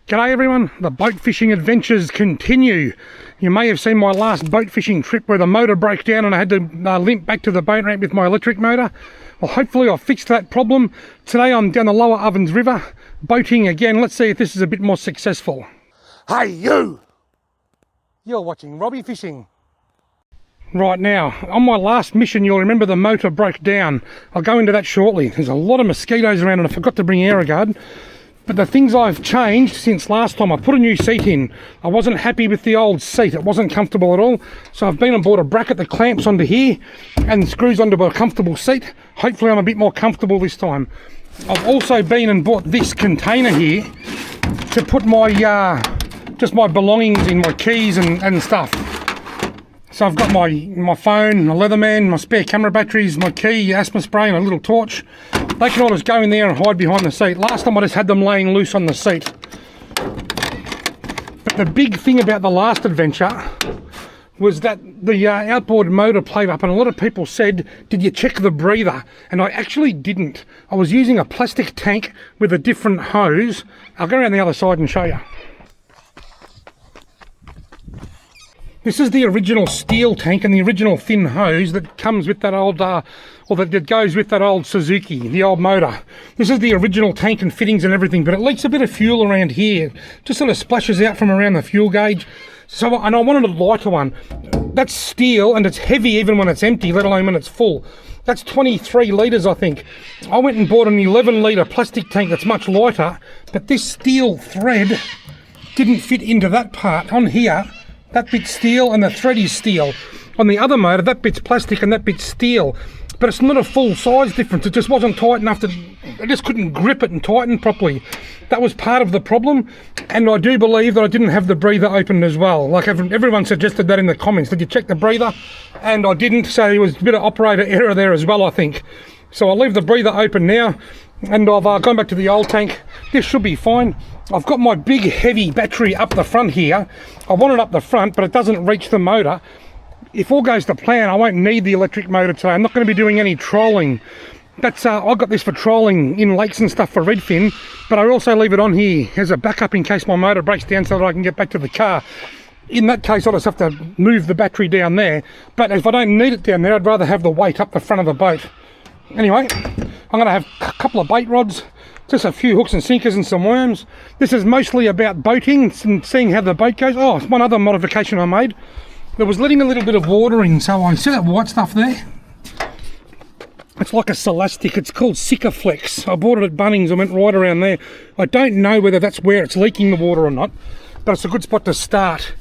G'day everyone, the boat fishing adventures continue. You may have seen my last boat fishing trip where the motor broke down and I had to limp back to the boat ramp with my electric motor. Well, hopefully I've fixed that problem. Today I'm down the Lower Ovens River, boating again. Let's see if this is a bit more successful. Hey you! You're watching Robbie Fishing. Right now, on my last mission, you'll remember the motor broke down. I'll go into that shortly. There's a lot of mosquitoes around and I forgot to bring AeroGuard. But the things I've changed since last time, I put a new seat in. I wasn't happy with the old seat. It wasn't comfortable at all. So I've been and bought a bracket that clamps onto here and screws onto a comfortable seat. Hopefully I'm a bit more comfortable this time. I've also been and bought this container here to put my, just my belongings in, my keys and stuff. So I've got my phone, my Leatherman, my spare camera batteries, my key, asthma spray and a little torch. They can all just go in there and hide behind the seat. Last time I just had them laying loose on the seat. But the big thing about the last adventure was that the outboard motor played up and a lot of people said, did you check the breather? And I actually didn't. I was using a plastic tank with a different hose. I'll go around the other side and show you. This is the original steel tank and the original thin hose that comes with that old, or that goes with that old Suzuki, the old motor. This is the original tank and fittings and everything, but it leaks a bit of fuel around here. Just sort of splashes out from around the fuel gauge. So, and I wanted a lighter one. That's steel and it's heavy even when it's empty, let alone when it's full. That's 23 litres, I think. I went and bought an 11 litre plastic tank that's much lighter, but this steel thread didn't fit into that part on here. That bit's steel and the thread is steel. On the other motor, that bit's plastic and that bit's steel. But it's not a full size difference. It just wasn't tight enough to... I just couldn't grip it and tighten properly. That was part of the problem. And I do believe that I didn't have the breather open as well. Like everyone suggested that in the comments. Did you check the breather? And I didn't. So there was a bit of operator error there as well, I think. So I'll leave the breather open now. And I've gone back to the old tank. This should be fine. I've got my big heavy battery up the front here. I want it up the front, but it doesn't reach the motor. If all goes to plan, I won't need the electric motor today. I'm not going to be doing any trolling. That's I got this for trolling in lakes and stuff for redfin, but I also leave it on here as a backup in case my motor breaks down so that I can get back to the car. In that case, I'll just have to move the battery down there. But if I don't need it down there, I'd rather have the weight up the front of the boat. Anyway, I'm going to have a couple of bait rods, just a few hooks and sinkers and some worms. This is mostly about boating and seeing how the boat goes. Oh, it's one other modification I made. There was letting a little bit of water in, so I see that white stuff there? It's like a Celastic, it's called Sikaflex. I bought it at Bunnings, I went right around there. I don't know whether that's where it's leaking the water or not, but it's a good spot to start.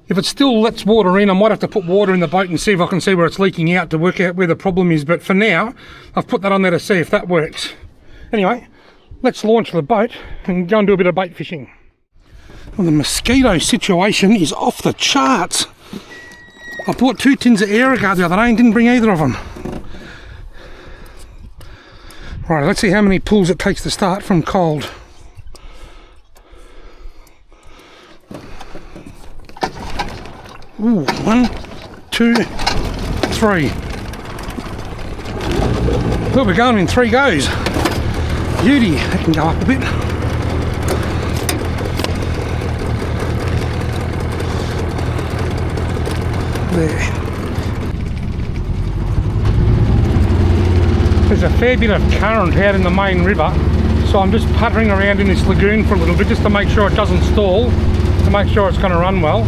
If it still lets water in, I might have to put water in the boat and see if I can see where it's leaking out to work out where the problem is, but for now, I've put that on there to see if that works. Anyway, let's launch the boat and go and do a bit of bait fishing. Well, the mosquito situation is off the charts. I bought 2 tins of AeroGuard the other day and didn't bring either of them. Right, let's see how many pulls it takes to start from cold. Ooh, 1, 2, 3. Well, we're going in 3 goes. Beauty, that can go up a bit. There. There's a fair bit of current out in the main river, so I'm just puttering around in this lagoon for a little bit just to make sure it doesn't stall, to make sure it's going to run well.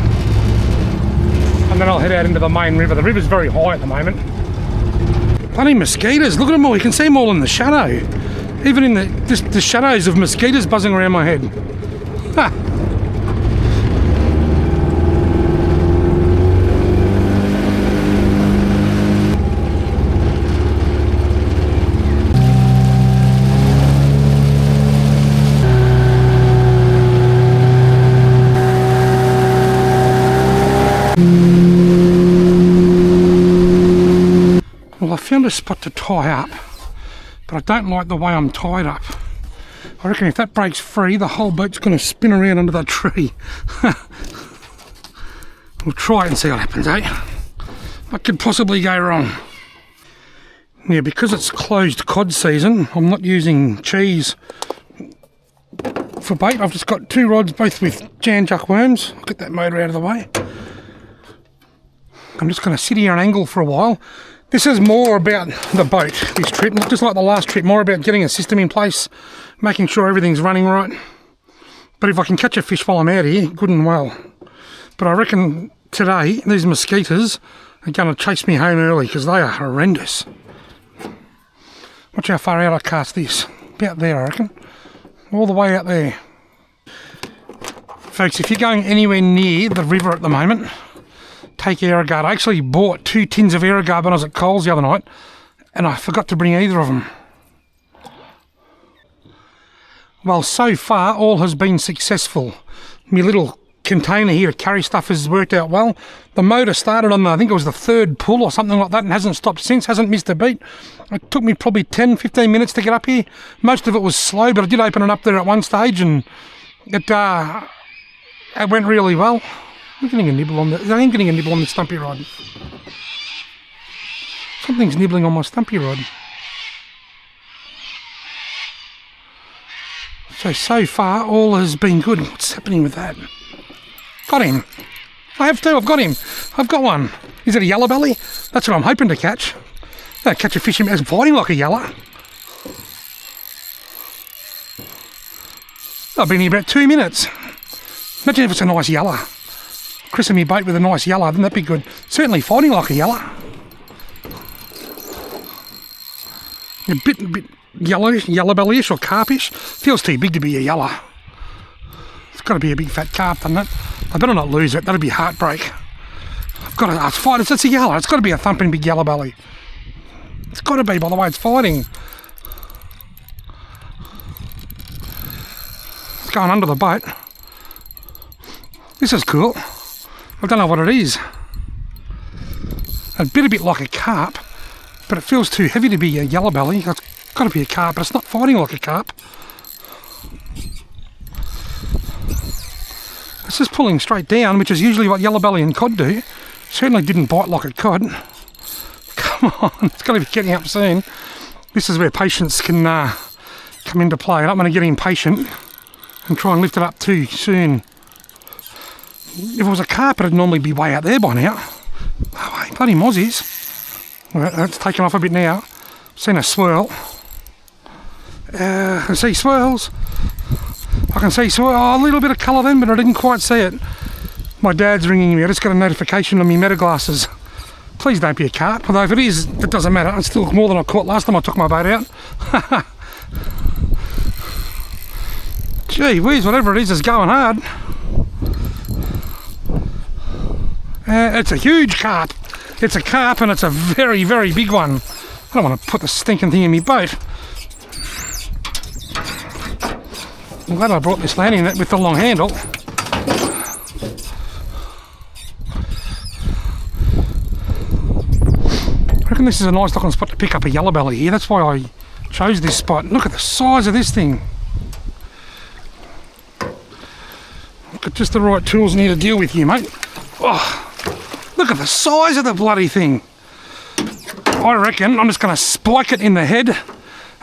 And then I'll head out into the main river. The river's very high at the moment. Bloody mosquitoes, look at them all. You can see them all in the shadow. Even in the shadows of mosquitoes buzzing around my head. Ha! Well, I found a spot to tie up, but I don't like the way I'm tied up. I reckon if that breaks free, the whole boat's going to spin around under that tree. We'll try it and see what happens, eh? What could possibly go wrong? Yeah, because it's closed cod season, I'm not using cheese for bait. I've just got 2 rods, both with Jan Juck worms. I'll get that motor out of the way. I'm just going to sit here and angle for a while. This is more about the boat, this trip, not just like the last trip, more about getting a system in place, making sure everything's running right. But if I can catch a fish while I'm out here, good and well. But I reckon today, these mosquitoes are going to chase me home early because they are horrendous. Watch how far out I cast this. About there, I reckon. All the way out there. Folks, if you're going anywhere near the river at the moment, take Aerogard. I actually bought 2 tins of Aerogard when I was at Coles the other night, and I forgot to bring either of them. Well, so far, all has been successful. My little container here to carry stuff has worked out well. The motor started on I think it was the 3rd pull or something like that, and hasn't stopped since, hasn't missed a beat. It took me probably 10-15 minutes to get up here. Most of it was slow, but I did open it up there at one stage, and it went really well. I'm getting a nibble on I am getting a nibble on the stumpy rod. Something's nibbling on my stumpy rod. So far, all has been good. What's happening with that? Got him. I have 2. I've got him. I've got one. Is it a yellow belly? That's what I'm hoping to catch. I'll catch a fish in fighting like a yellow. I've been here about 2 minutes. Imagine if it's a nice yellow. Christen me bait with a nice yellow, wouldn't that be good? Certainly fighting like a yellow. A bit yellow belly-ish or carpish. Feels too big to be a yellow. It's got to be a big fat carp, doesn't it? I better not lose it. That'd be heartbreak. I've got to fight. It's a yellow. It's got to be a thumping big yellow belly. It's got to be, by the way it's fighting. It's going under the boat. This is cool. I don't know what it is. A bit like a carp, but it feels too heavy to be a yellow belly. It's got to be a carp, but it's not fighting like a carp. It's just pulling straight down, which is usually what yellow belly and cod do. Certainly didn't bite like a cod. Come on, it's got to be getting up soon. This is where patience can come into play. I don't want to get impatient and try and lift it up too soon. If it was a carp, it'd normally be way out there by now. Oh, bloody mozzies. Well, that's taken off a bit now. Seen a swirl. I can see swirls. I can see a little bit of colour then, but I didn't quite see it. My dad's ringing me. I just got a notification on my meta glasses. Please don't be a carp. Although if it is, it doesn't matter. It's still more than I caught last time I took my boat out. Gee whiz, whatever it is going hard. It's a huge carp. It's a carp, and it's a very, very big one. I don't want to put the stinking thing in my boat. I'm glad I brought this landing net with the long handle. I reckon this is a nice looking spot to pick up a yellow belly here. That's why I chose this spot. Look at the size of this thing. Got just the right tools in here to deal with you, mate. Oh, look at the size of the bloody thing. I reckon I'm just going to spike it in the head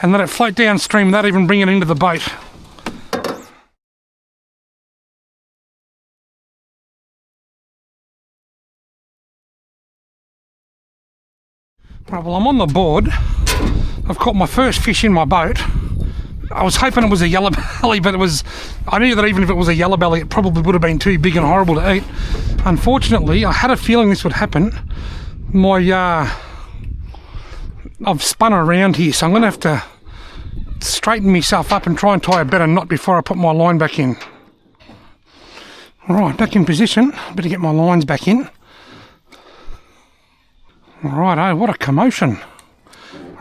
and let it float downstream without even bringing it into the boat. Right, well, I'm on the board. I've caught my first fish in my boat. I was hoping it was a yellow belly, but I knew that even if it was a yellow belly, it probably would have been too big and horrible to eat. Unfortunately, I had a feeling this would happen. I've spun around here, so I'm going to have to straighten myself up and try and tie a better knot before I put my line back in. Right, back in position. Better get my lines back in. Righto, what a commotion.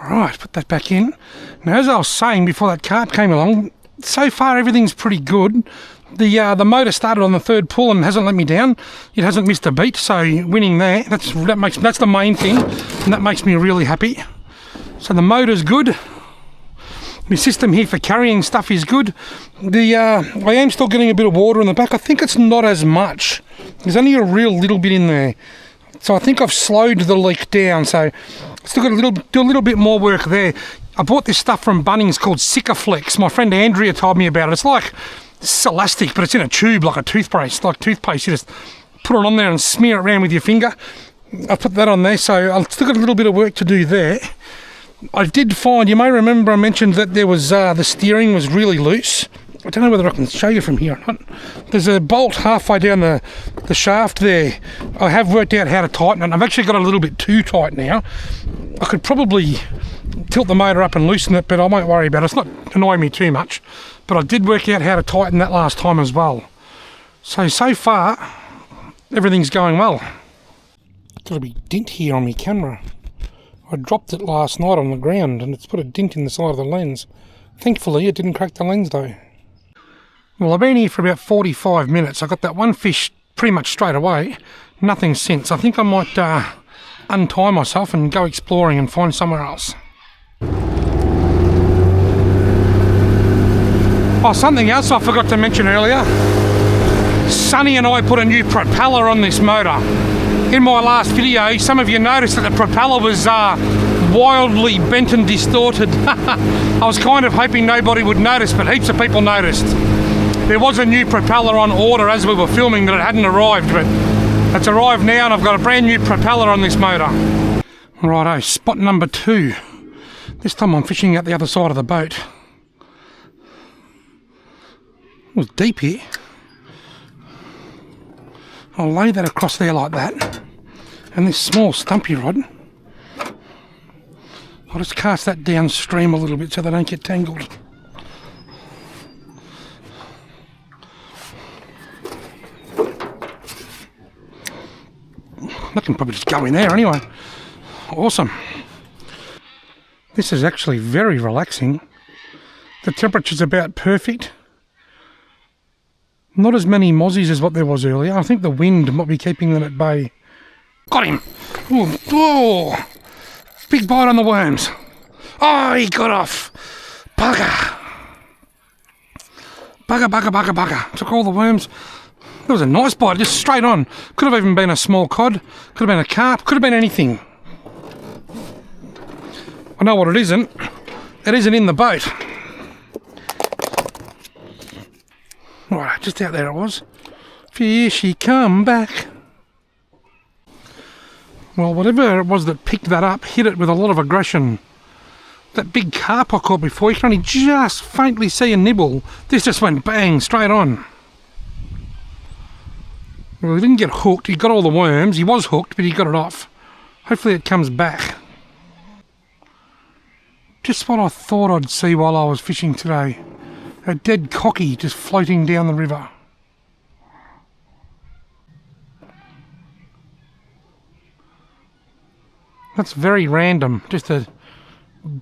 Right, put that back in. Now, as I was saying before that carp came along, so far everything's pretty good. The motor started on the 3rd pull and hasn't let me down. It hasn't missed a beat, so winning there, that's the main thing, and that makes me really happy. So the motor's good. My system here for carrying stuff is good. I am still getting a bit of water in the back. I think it's not as much. There's only a real little bit in there. So I think I've slowed the leak down, so still got to do a little bit more work there. I bought this stuff from Bunnings called Sikaflex. My friend Andrea told me about it. It's like It's elastic, but it's in a tube like a toothpaste. Like toothpaste, you just put it on there and smear it around with your finger. I put that on there, so I've still got a little bit of work to do there. I did find, you may remember I mentioned that there was, the steering was really loose. I don't know whether I can show you from here or not. There's a bolt halfway down the shaft there. I have worked out how to tighten it. I've actually got it a little bit too tight now. I could probably tilt the motor up and loosen it, but I won't worry about it. It's not annoying me too much. But I did work out how to tighten that last time as well. So far, everything's going well. Got a big dent here on my camera. I dropped it last night on the ground and it's put a dent in the side of the lens. Thankfully it didn't crack the lens though. Well, I've been here for about 45 minutes. I got that one fish pretty much straight away. Nothing since. I think I might untie myself and go exploring and find somewhere else. Oh, something else I forgot to mention earlier. Sonny and I put a new propeller on this motor. In my last video, some of you noticed that the propeller was wildly bent and distorted. I was kind of hoping nobody would notice, but heaps of people noticed. There was a new propeller on order as we were filming, but it hadn't arrived, but it's arrived now and I've got a brand new propeller on this motor. Righto, spot number 2. This time I'm fishing out the other side of the boat. It was deep here. I'll lay that across there like that, and this small stumpy rod, I'll just cast that downstream a little bit so they don't get tangled. That can probably just go in there anyway. Awesome. This is actually very relaxing. The temperature's about perfect. Not as many mozzies as what there was earlier. I think the wind might be keeping them at bay. Got him! Ooh, oh, big bite on the worms. Oh, he got off. Bugger. Bugger. Took all the worms. That was a nice bite, just straight on. Could have even been a small cod. Could have been a carp. Could have been anything. I know what it isn't. It isn't in the boat. Right, just out there it was. Fishy, come back. Well, whatever it was that picked that up, hit it with a lot of aggression. That big carp I caught before, you can only just faintly see a nibble. This just went bang, straight on. Well, he didn't get hooked. He got all the worms. He was hooked, but he got it off. Hopefully it comes back. Just what I thought I'd see while I was fishing today. A dead cocky just floating down the river. That's very random. Just a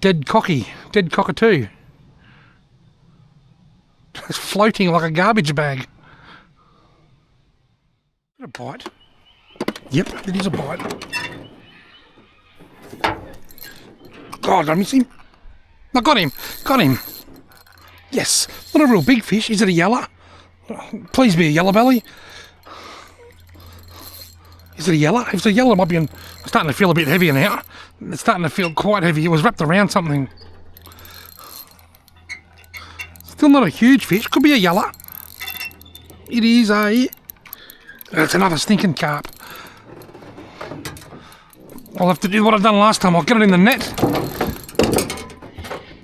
dead cocky, dead cockatoo. Just floating like a garbage bag. A bite. Yep, it is a bite. God, did I miss him? I got him. Yes, not a real big fish. Is it a yellow? Please be a yellow belly. Is it a yellow? If it's a yellow, it might be I'm starting to feel a bit heavier now. It's starting to feel quite heavy. It was wrapped around something. Still not a huge fish. Could be a yellow. It is a... It's another stinking carp. I'll have to do what I've done last time. I'll get it in the net.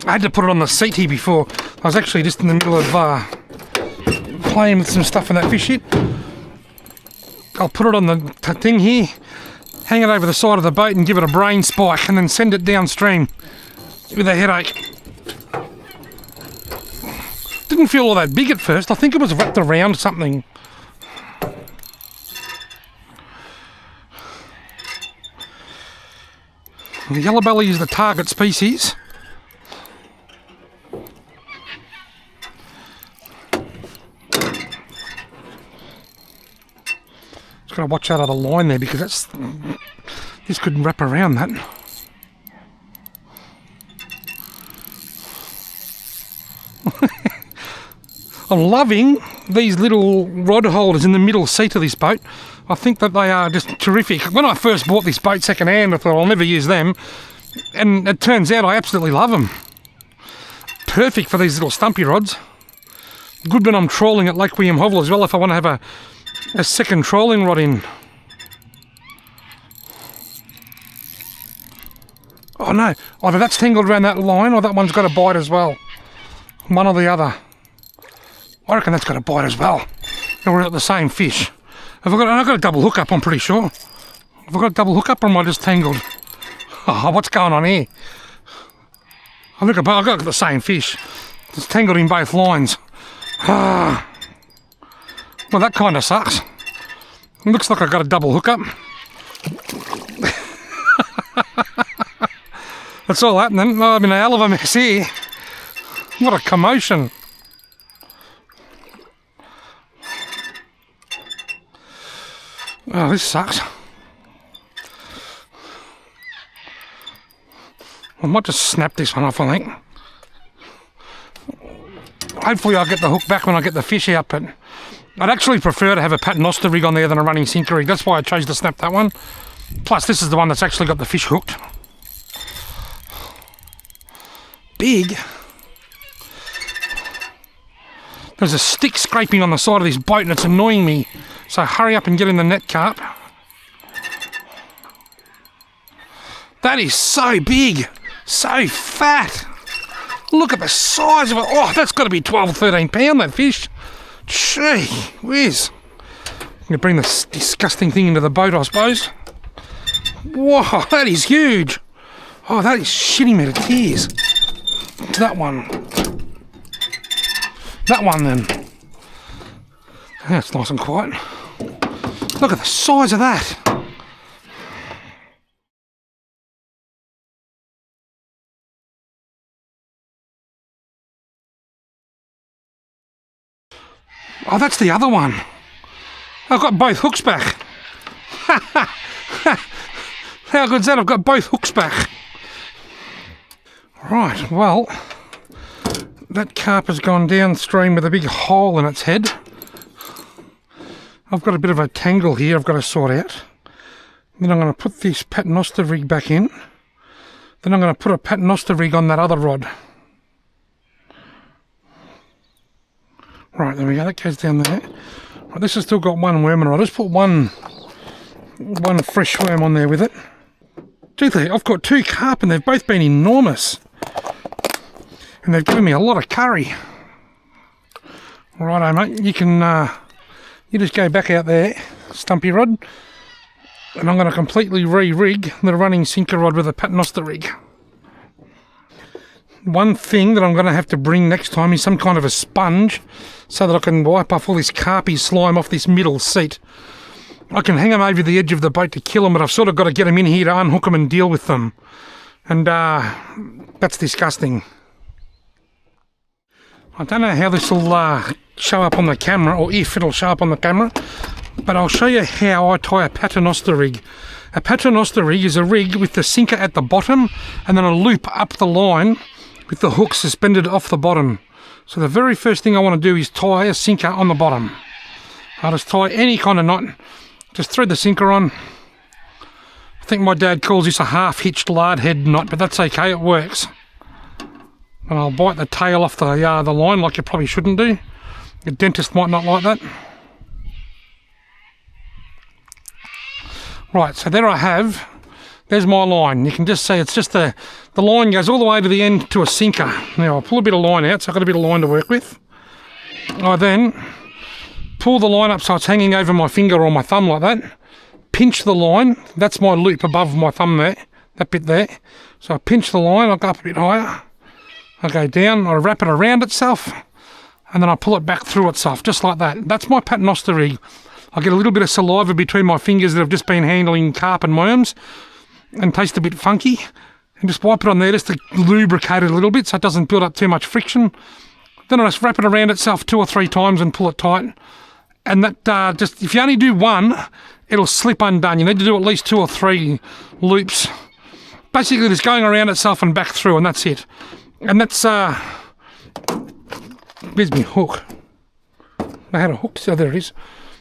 I had to put it on the seat here before. I was actually just in the middle of playing with some stuff in that fish hit. I'll put it on the thing here, hang it over the side of the boat and give it a brain spike and then send it downstream with a headache. Didn't feel all that big at first. I think it was wrapped around something. The yellow belly is the target species. Just gotta watch out of the line there because this could wrap around that. I'm loving these little rod holders in the middle seat of this boat. I think that they are just terrific. When I first bought this boat second hand, I thought I'll never use them. And it turns out I absolutely love them. Perfect for these little stumpy rods. Good when I'm trawling at Lake William Hovell as well, if I want to have a second trawling rod in. Oh no, either that's tangled around that line or that one's got a bite as well. One or the other. I reckon that's got a bite as well. And we're at the same fish. I've got a double hook up, I'm pretty sure. Have I got a double hook up or am I just tangled? Oh, what's going on here? I think I've got the same fish. It's tangled in both lines. Ah. Well, that kind of sucks. It looks like I've got a double hook up. That's all happening. Oh, I'm in a hell of a mess here. What a commotion. Oh, this sucks. I might just snap this one off, I think. Hopefully I'll get the hook back when I get the fish out, but I'd actually prefer to have a paternoster rig on there than a running sinker rig. That's why I chose to snap that one. Plus, this is the one that's actually got the fish hooked. Big. There's a stick scraping on the side of this boat and it's annoying me. So hurry up and get in the net, carp. That is so big. So fat. Look at the size of it. Oh, that's got to be 12 or 13 pound, that fish. Gee whiz. I'm going to bring this disgusting thing into the boat, I suppose. Whoa, that is huge. Oh, that is shitting me to tears. That one. That one then. That's nice and quiet. Look at the size of that. Oh, that's the other one. I've got both hooks back. How good's that? I've got both hooks back. Right, well, that carp has gone downstream with a big hole in its head. I've got a bit of a tangle here I've got to sort out. Then I'm going to put this paternoster rig back in. Then I'm going to put a paternoster rig on that other rod. Right, there we go, that goes down there. Right, this has still got one worm in it. I'll just put one fresh worm on there with it. Gee, I've got two carp and they've both been enormous. And they've given me a lot of curry. Righto, mate, you can, you just go back out there, stumpy rod, and I'm going to completely re-rig the running sinker rod with a paternoster rig. One thing that I'm going to have to bring next time is some kind of a sponge so that I can wipe off all this carpy slime off this middle seat. I can hang them over the edge of the boat to kill them, but I've sort of got to get them in here to unhook them and deal with them. And that's disgusting. I don't know how this will show up on the camera, or if it'll show up on the camera, but I'll show you how I tie a paternoster rig. A paternoster rig is a rig with the sinker at the bottom and then a loop up the line with the hook suspended off the bottom. So the very first thing I want to do is tie a sinker on the bottom. I'll just tie any kind of knot, just thread the sinker on. I think my dad calls this a half-hitched lard head knot, but that's okay, it works. And I'll bite the tail off the line like you probably shouldn't do. The dentist might not like that. Right, so there I have. There's my line. You can just see it's just the line goes all the way to the end to a sinker. Now I'll pull a bit of line out, so I've got a bit of line to work with. I then pull the line up so it's hanging over my finger or my thumb like that. Pinch the line. That's my loop above my thumb there, that bit there. So I pinch the line, I'll go up a bit higher. I go down, I wrap it around itself, and then I pull it back through itself, just like that. That's my paternoster rig. I get a little bit of saliva between my fingers that have just been handling carp and worms and taste a bit funky, and just wipe it on there just to lubricate it a little bit so it doesn't build up too much friction. Then I just wrap it around itself 2 or 3 times and pull it tight. And that just, if you only do one, it'll slip undone. You need to do at least 2 or 3 loops. Basically just going around itself and back through, and that's it. And that's, where's my hook? I had a hook, so there it is.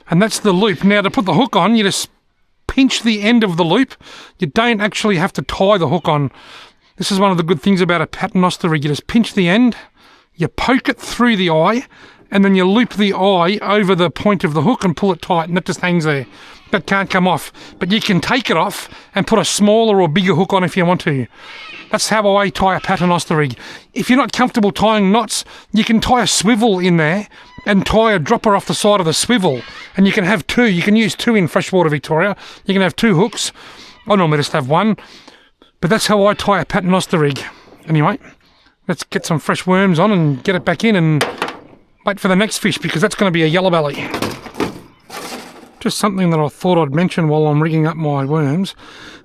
And that's the loop. Now to put the hook on, you just pinch the end of the loop. You don't actually have to tie the hook on. This is one of the good things about a paternoster rig. You just pinch the end, you poke it through the eye, and then you loop the eye over the point of the hook and pull it tight, and that just hangs there. That can't come off. But you can take it off and put a smaller or bigger hook on if you want to. That's how I tie a paternoster rig. If you're not comfortable tying knots, you can tie a swivel in there and tie a dropper off the side of the swivel. And you can have two. You can use two in freshwater Victoria. You can have two hooks. I normally just have one. But that's how I tie a paternoster rig. Anyway, let's get some fresh worms on and get it back in and wait for the next fish, because that's going to be a yellow belly. Just something that I thought I'd mention while I'm rigging up my worms.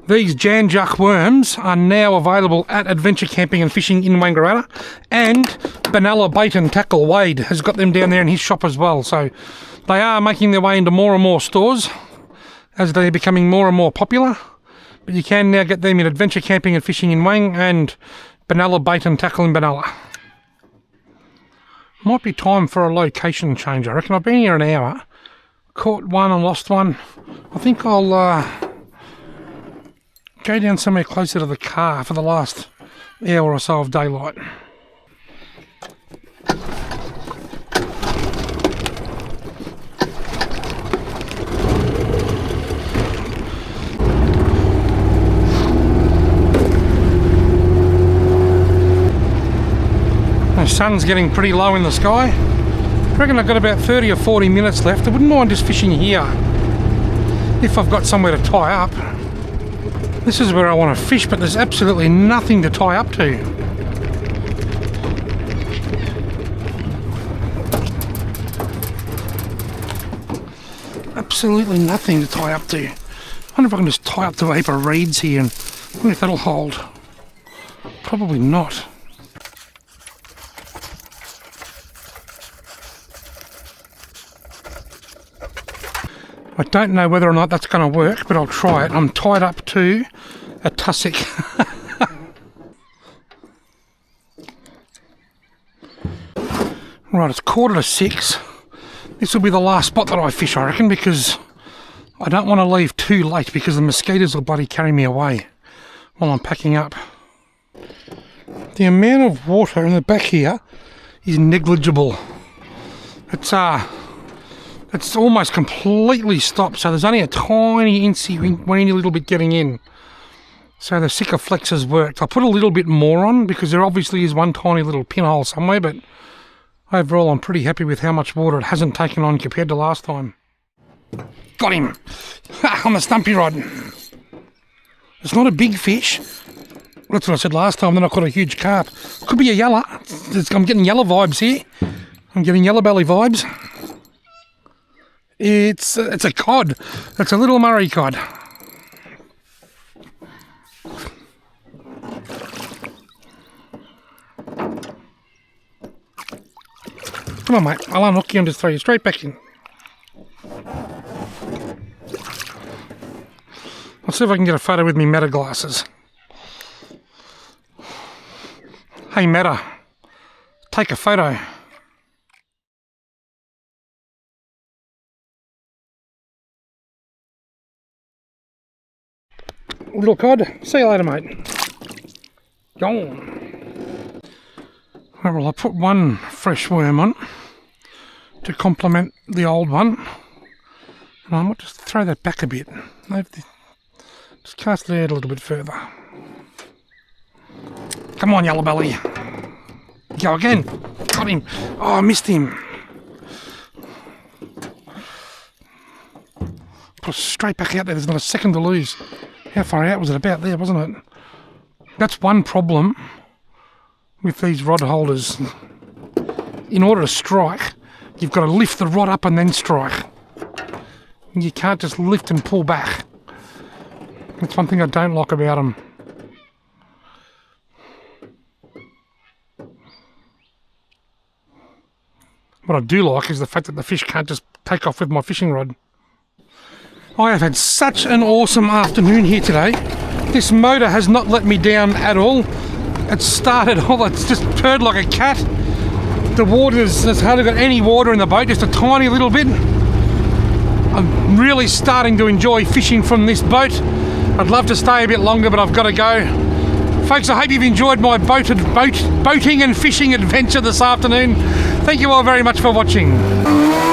These Jan Juck worms are now available at Adventure Camping and Fishing in Wangaratta, and Benalla Bait and Tackle, Wade, has got them down there in his shop as well. So they are making their way into more and more stores as they're becoming more and more popular. But you can now get them in Adventure Camping and Fishing in Wang and Benalla Bait and Tackle in Benalla. Might be time for a location change, I reckon. I've been here an hour. Caught one and lost one. I think I'll go down somewhere closer to the car for the last hour or so of daylight. The sun's getting pretty low in the sky. I reckon I've got about 30 or 40 minutes left. I wouldn't mind just fishing here if I've got somewhere to tie up. This is where I want to fish, but there's absolutely nothing to tie up to. Absolutely nothing to tie up to. I wonder if I can just tie up to a heap of reeds here and wonder if that'll hold. Probably not. I don't know whether or not that's going to work, but I'll try it. I'm tied up to a tussock. Right, it's 5:45. This will be the last spot that I fish, I reckon, because I don't want to leave too late because the mosquitoes will bloody carry me away while I'm packing up. The amount of water in the back here is negligible. It's almost completely stopped, so there's only a tiny little bit getting in. So the Sikaflex has worked. I put a little bit more on because there obviously is one tiny little pinhole somewhere, but overall I'm pretty happy with how much water it hasn't taken on compared to last time. Got him! On the stumpy rod. It's not a big fish. That's what I said last time, then I caught a huge carp. Could be a yellow. I'm getting yellow vibes here. I'm getting yellow belly vibes. It's a cod. It's a little Murray cod. Come on, mate. I'll unhook you and just throw you straight back in. I'll see if I can get a photo with me Meta glasses. Hey, Meta. Take a photo. Little cod. See you later, mate. Gone. Right, well, I put one fresh worm on to complement the old one. And I might just throw that back a bit. Just cast it out a little bit further. Come on, yellow belly. Go again. Got him. Oh, I missed him. Put it straight back out there. There's not a second to lose. How far out was it? About there, wasn't it? That's one problem with these rod holders. In order to strike, you've got to lift the rod up and then strike. You can't just lift and pull back. That's one thing I don't like about them. What I do like is the fact that the fish can't just take off with my fishing rod. I have had such an awesome afternoon here today. This motor has not let me down at all. It's just purred like a cat. There's hardly got any water in the boat, just a tiny little bit. I'm really starting to enjoy fishing from this boat. I'd love to stay a bit longer, but I've got to go. Folks, I hope you've enjoyed my boating and fishing adventure this afternoon. Thank you all very much for watching.